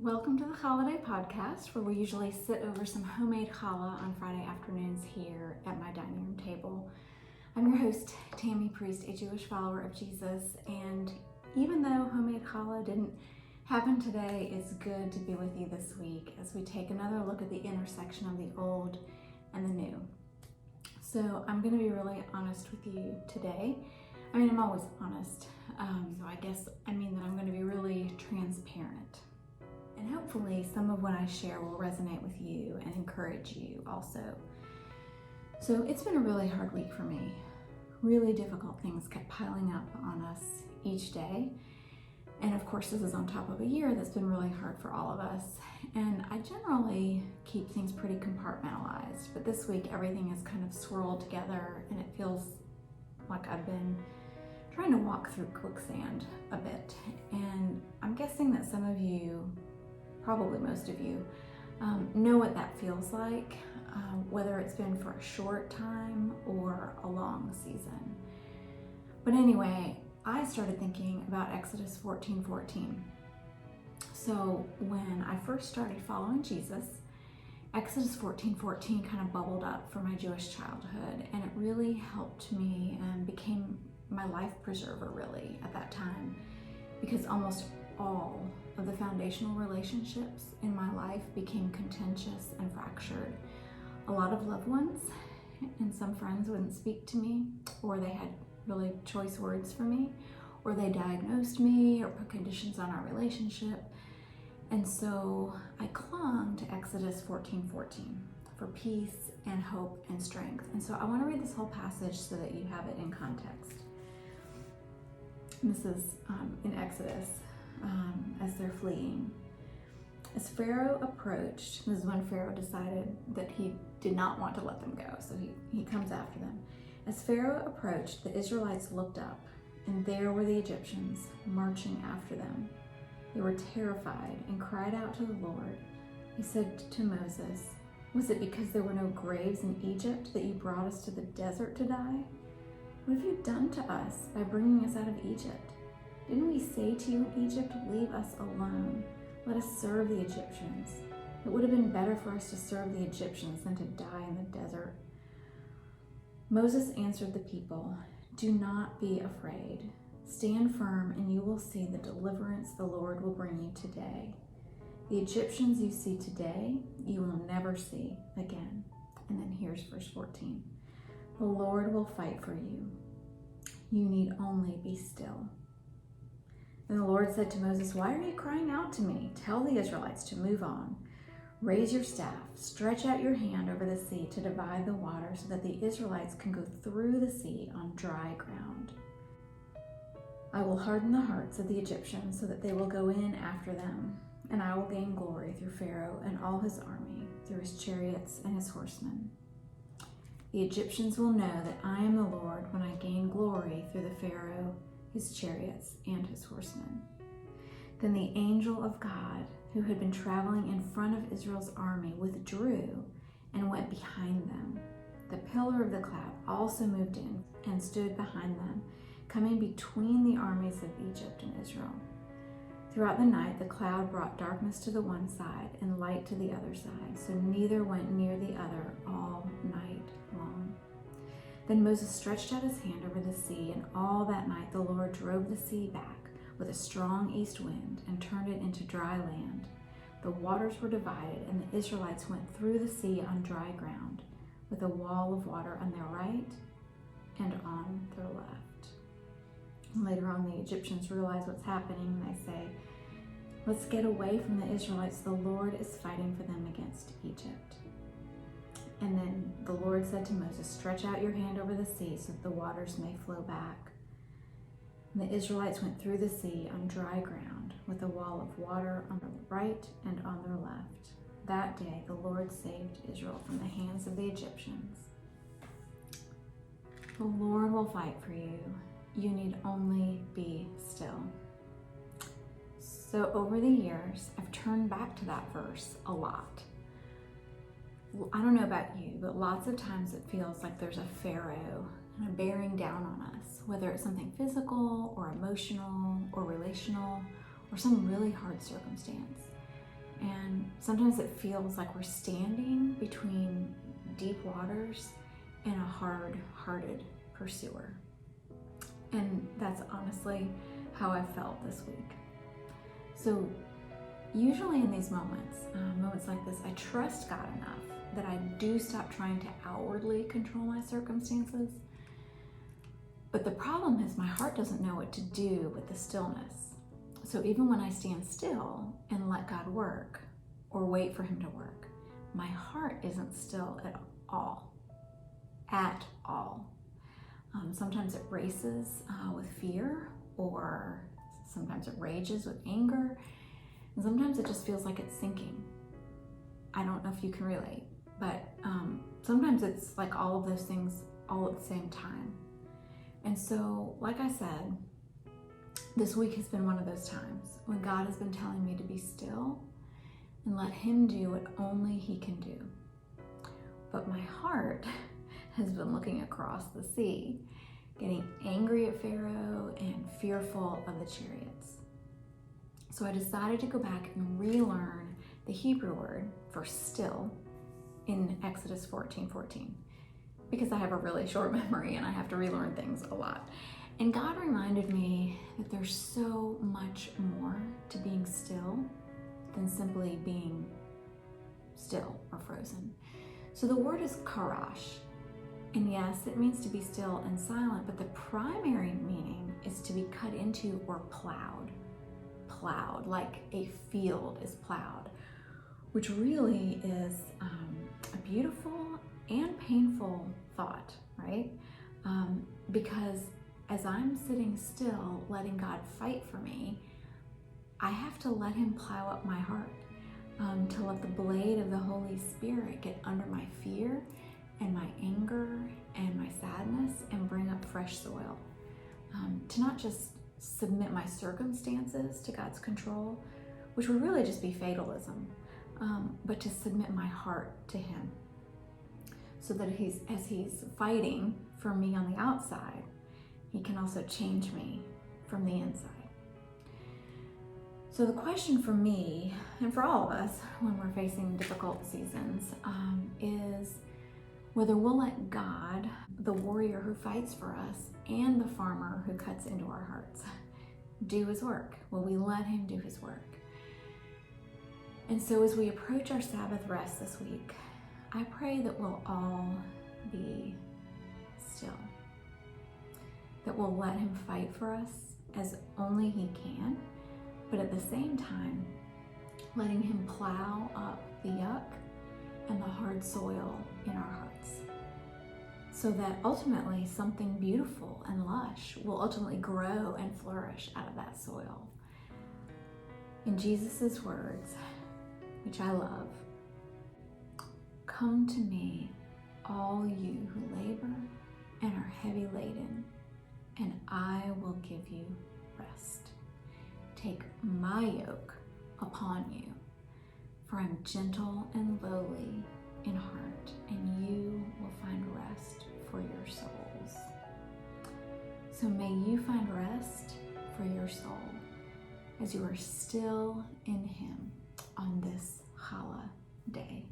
Welcome to the Holiday Podcast, where we usually sit over some homemade challah on Friday afternoons here at my dining room table. I'm your host, Tammy, priest, a Jewish follower of Jesus, and even though homemade challah didn't happen today, it's good to be with you this week as we take another look at the intersection of the old and the new. So I'm going to be really honest with you today. I'm always honest, so I guess I mean that I'm going to be really transparent. And hopefully some of what I share will resonate with you and encourage you also. So it's been a really hard week for me. Really difficult things kept piling up on us each day. And of course, this is on top of a year that's been really hard for all of us. And I generally keep things pretty compartmentalized, but this week everything is kind of swirled together and it feels like I've been trying to walk through quicksand a bit. And I'm guessing that some of you, probably most of you, know what that feels like, whether it's been for a short time or a long season. But anyway, I started thinking about Exodus 14:14. So when I first started following Jesus, Exodus 14:14 kind of bubbled up for my Jewish childhood, and it really helped me and became my life preserver really at that time, because almost all of the foundational relationships in my life became contentious and fractured. A lot of loved ones and some friends wouldn't speak to me, or they had really choice words for me, or they diagnosed me or put conditions on our relationship. And so I clung to Exodus 14:14 for peace and hope and strength. And so I want to read this whole passage so that you have it in context. This is in Exodus. As they're fleeing. As Pharaoh approached, this is when Pharaoh decided that he did not want to let them go, so he comes after them. As Pharaoh approached, the Israelites looked up, and there were the Egyptians marching after them. They were terrified and cried out to the Lord. They said to Moses, "Was it because there were no graves in Egypt that you brought us to the desert to die? What have you done to us by bringing us out of Egypt? Didn't we say to you in Egypt, 'Leave us alone. Let us serve the Egyptians'? It would have been better for us to serve the Egyptians than to die in the desert." Moses answered the people, "Do not be afraid. Stand firm and you will see the deliverance the Lord will bring you today. The Egyptians you see today, you will never see again." And then here's verse 14. "The Lord will fight for you. You need only be still." Then the Lord said to Moses, "Why are you crying out to me? Tell the Israelites to move on. Raise your staff, stretch out your hand over the sea to divide the water so that the Israelites can go through the sea on dry ground. I will harden the hearts of the Egyptians so that they will go in after them, and I will gain glory through Pharaoh and all his army, through his chariots and his horsemen. The Egyptians will know that I am the Lord when I gain glory through the Pharaoh, his chariots, and his horsemen." Then the angel of God, who had been traveling in front of Israel's army, withdrew and went behind them. The pillar of the cloud also moved in and stood behind them, coming between the armies of Egypt and Israel. Throughout the night, the cloud brought darkness to the one side and light to the other side, so neither went near the other all night long. Then Moses stretched out his hand over the sea, and all that night the Lord drove the sea back with a strong east wind and turned it into dry land. The waters were divided, and the Israelites went through the sea on dry ground, with a wall of water on their right and on their left. And later on, the Egyptians realize what's happening, and they say, "Let's get away from the Israelites. The Lord is fighting for them against Egypt." And then the Lord said to Moses, "Stretch out your hand over the sea so that the waters may flow back." And the Israelites went through the sea on dry ground with a wall of water on their right and on their left. That day the Lord saved Israel from the hands of the Egyptians. The Lord will fight for you. You need only be still. So over the years, I've turned back to that verse a lot. I don't know about you, but lots of times it feels like there's a Pharaoh kind of bearing down on us, whether it's something physical or emotional or relational or some really hard circumstance. And sometimes it feels like we're standing between deep waters and a hard-hearted pursuer. And that's honestly how I felt this week. So usually in these moments like this, I trust God enough that I do stop trying to outwardly control my circumstances. But the problem is my heart doesn't know what to do with the stillness. So even when I stand still and let God work or wait for him to work, my heart isn't still at all. At all. Sometimes it races with fear, or sometimes it rages with anger, and sometimes it just feels like it's sinking. I don't know if you can relate, but sometimes it's like all of those things all at the same time. And so, like I said, this week has been one of those times when God has been telling me to be still and let him do what only he can do. But my heart has been looking across the sea, getting angry at Pharaoh and fearful of the chariots. So I decided to go back and relearn the Hebrew word for still in Exodus 14:14, because I have a really short memory and I have to relearn things a lot. And God reminded me that there's so much more to being still than simply being still or frozen. So the word is karash. And yes, it means to be still and silent, but the primary meaning is to be cut into or plowed. Plowed, like a field is plowed, which really is a beautiful and painful thought, right? Because as I'm sitting still, letting God fight for me, I have to let him plow up my heart, to let the blade of the Holy Spirit get under my fear and my anger and my sadness and bring up fresh soil. To not just submit my circumstances to God's control, which would really just be fatalism, but to submit my heart to him, so that as he's fighting for me on the outside, he can also change me from the inside. So the question for me, and for all of us when we're facing difficult seasons, is whether we'll let God, the warrior who fights for us, and the farmer who cuts into our hearts, do his work. Will we let him do his work? And so as we approach our Sabbath rest this week, I pray that we'll all be still, that we'll let him fight for us as only he can, but at the same time, letting him plow up the yuck and the hard soil in our hearts, so that ultimately something beautiful and lush will ultimately grow and flourish out of that soil. In Jesus' words, which I love, "Come to me, all you who labor and are heavy laden, and I will give you rest. Take my yoke upon you, for I'm gentle and lowly in heart, and you will find rest for your souls." So may you find rest for your soul as you are still in him on this Challah day.